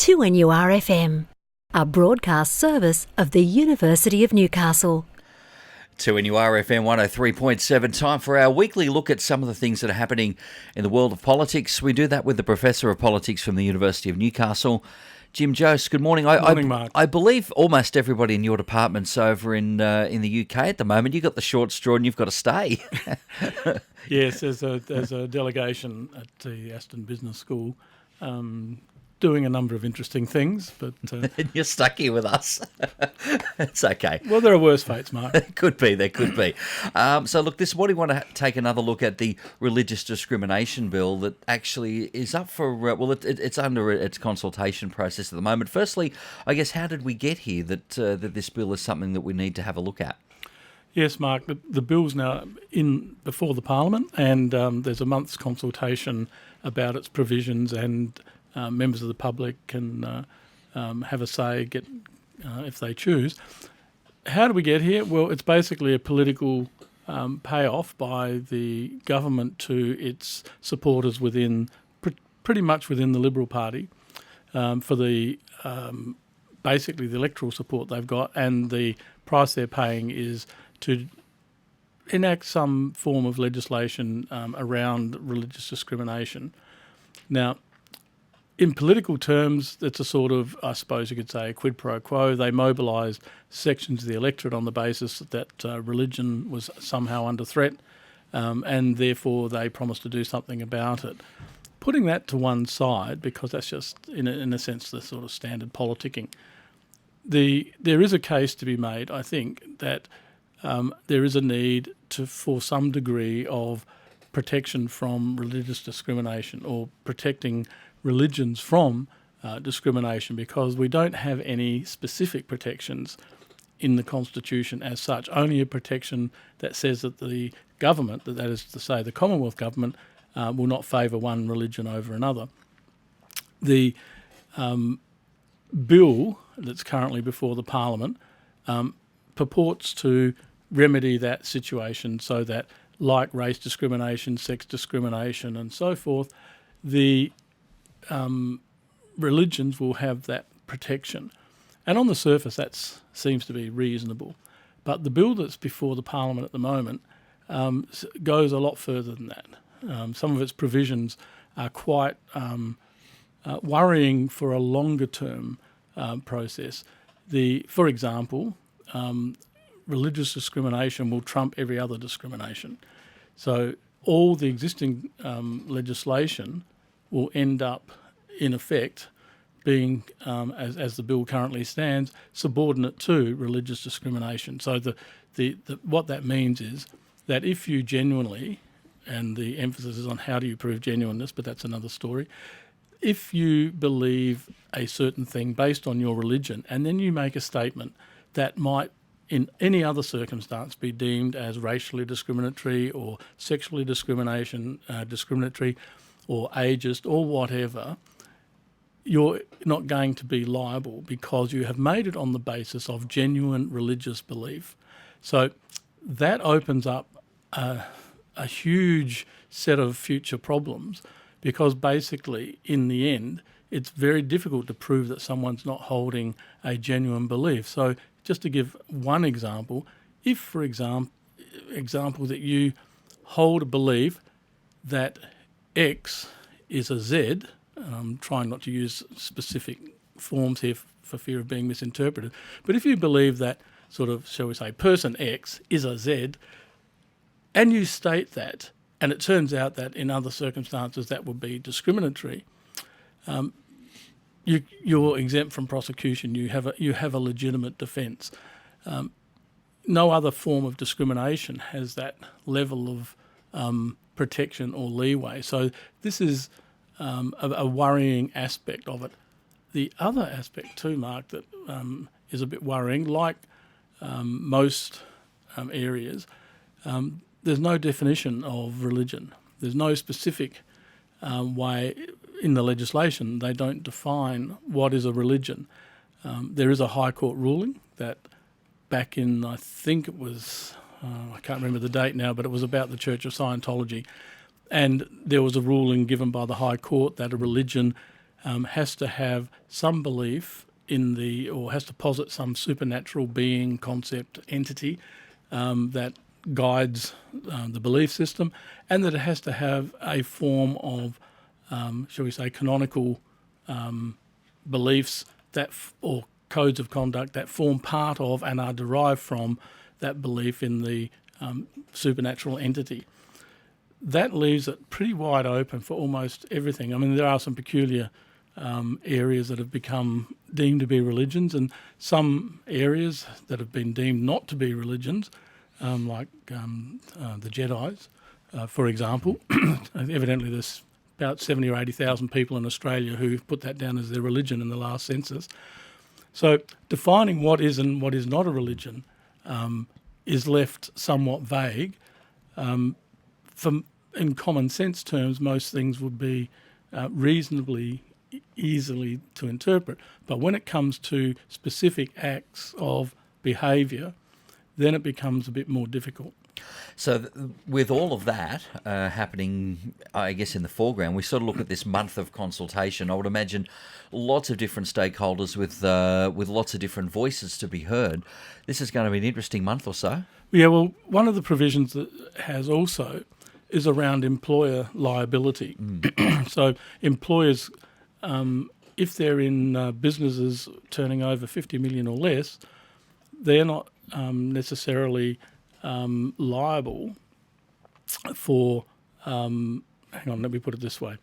2NURFM, a broadcast service of the University of Newcastle. 2NURFM 103.7, time for our weekly look at some of the things that are happening in the world of politics. We do that with the Professor of Politics from the University of Newcastle, Jim Jose. Good morning. Good morning, Mark. I believe almost everybody in your department's over in the UK at the moment. You've got the short straw and you've got to stay. Yes, there's a delegation at the Aston Business School doing a number of interesting things, but You're stuck here with us. It's okay. well, there are worse fates, Mark. There could be. So look, this morning I want to take another look at the religious discrimination bill that actually is up for, it's under its consultation process at the moment. Firstly, I guess, how did we get here that this bill is something that we need to have a look at? Yes, Mark, the bill's now in before the Parliament, and there's a month's consultation about its provisions, and members of the public can have a say, if they choose. How do we get here? Well, it's basically a political payoff by the government to its supporters within, pretty much within the Liberal Party, for the basically the electoral support they've got, and the price they're paying is to enact some form of legislation around religious discrimination. Now, in political terms, it's a sort of, I suppose you could say, a quid pro quo. They mobilised sections of the electorate on the basis that religion was somehow under threat, and therefore they promised to do something about it. Putting that to one side, because that's just, in a sense, the sort of standard politicking, there is a case to be made, I think, that there is a need for some degree of protection from religious discrimination, or protecting religions from discrimination, because we don't have any specific protections in the Constitution as such, only a protection that says that the government, that is to say the Commonwealth government, will not favour one religion over another. The bill that's currently before the Parliament purports to remedy that situation so that, like race discrimination, sex discrimination and so forth, the religions will have that protection. And on the surface that seems to be reasonable. But the bill that's before the Parliament at the moment goes a lot further than that. Some of its provisions are quite worrying for a longer term process. For example, religious discrimination will trump every other discrimination. So all the existing legislation will end up, in effect, being, as the bill currently stands, subordinate to religious discrimination. So what that means is that if you genuinely, and the emphasis is on how do you prove genuineness, but that's another story, if you believe a certain thing based on your religion, and then you make a statement that might in any other circumstance be deemed as racially discriminatory or sexually discriminatory or ageist or whatever, you're not going to be liable because you have made it on the basis of genuine religious belief. So that opens up a huge set of future problems, because basically in the end it's very difficult to prove that someone's not holding a genuine belief. So just to give one example, if for example that you hold a belief that X is a Z, and I'm trying not to use specific forms here for fear of being misinterpreted, but if you believe that sort of, shall we say, person X is a Z, and you state that, and it turns out that in other circumstances that would be discriminatory, you're exempt from prosecution. You have a legitimate defence. No other form of discrimination has that level of protection or leeway. So this is a worrying aspect of it. The other aspect too, Mark, that is a bit worrying, like most areas, there's no definition of religion. There's no specific way in the legislation. They don't define what is a religion. There is a High Court ruling that back in, I think it was, I can't remember the date now, but it was about the Church of Scientology. And there was a ruling given by the High Court that a religion has to have some belief or has to posit some supernatural being, concept, entity that guides the belief system, and that it has to have a form of, shall we say, canonical beliefs or codes of conduct that form part of and are derived from that belief in the supernatural entity. That leaves it pretty wide open for almost everything. I mean, there are some peculiar areas that have become deemed to be religions, and some areas that have been deemed not to be religions, like the Jedis, for example. Evidently there's about 70 or 80,000 people in Australia who put that down as their religion in the last census. So defining what is and what is not a religion is left somewhat vague. In common sense terms, most things would be reasonably easily to interpret. But when it comes to specific acts of behaviour, then it becomes a bit more difficult. So with all of that happening, I guess, in the foreground, we sort of look at this month of consultation. I would imagine lots of different stakeholders with lots of different voices to be heard. This is going to be an interesting month or so. Yeah, well, one of the provisions that has also is around employer liability. So employers, if they're in businesses turning over 50 million or less, they're not necessarily liable for, hang on, let me put it this way.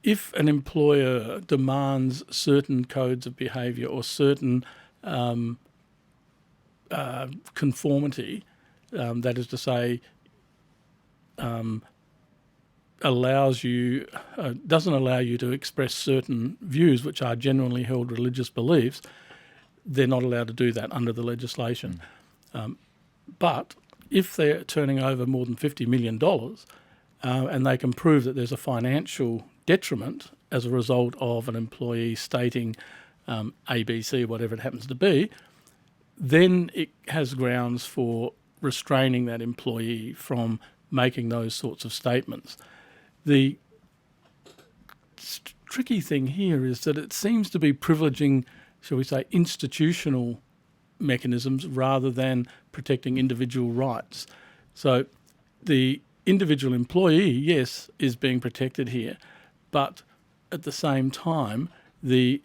If an employer demands certain codes of behaviour or certain conformity, that is to say, doesn't allow you to express certain views which are genuinely held religious beliefs, they're not allowed to do that under the legislation. But if they're turning over more than $50 million and they can prove that there's a financial detriment as a result of an employee stating ABC, whatever it happens to be, then it has grounds for restraining that employee from making those sorts of statements. The tricky thing here is that it seems to be privileging, shall we say, institutional mechanisms rather than protecting individual rights. So the individual employee, yes, is being protected here, but at the same time, the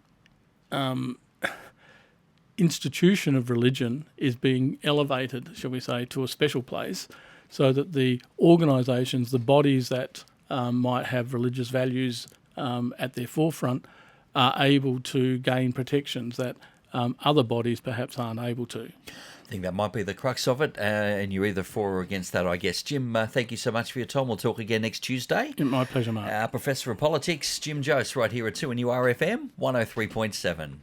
institution of religion is being elevated, shall we say, to a special place, so that the organisations, the bodies that might have religious values at their forefront are able to gain protections that other bodies perhaps aren't able to. I think that might be the crux of it, and you're either for or against that, I guess. Jim, thank you so much for your time. We'll talk again next Tuesday. My pleasure, Mark. Professor of Politics, Jim Jose, right here at 2NURFM 103.7.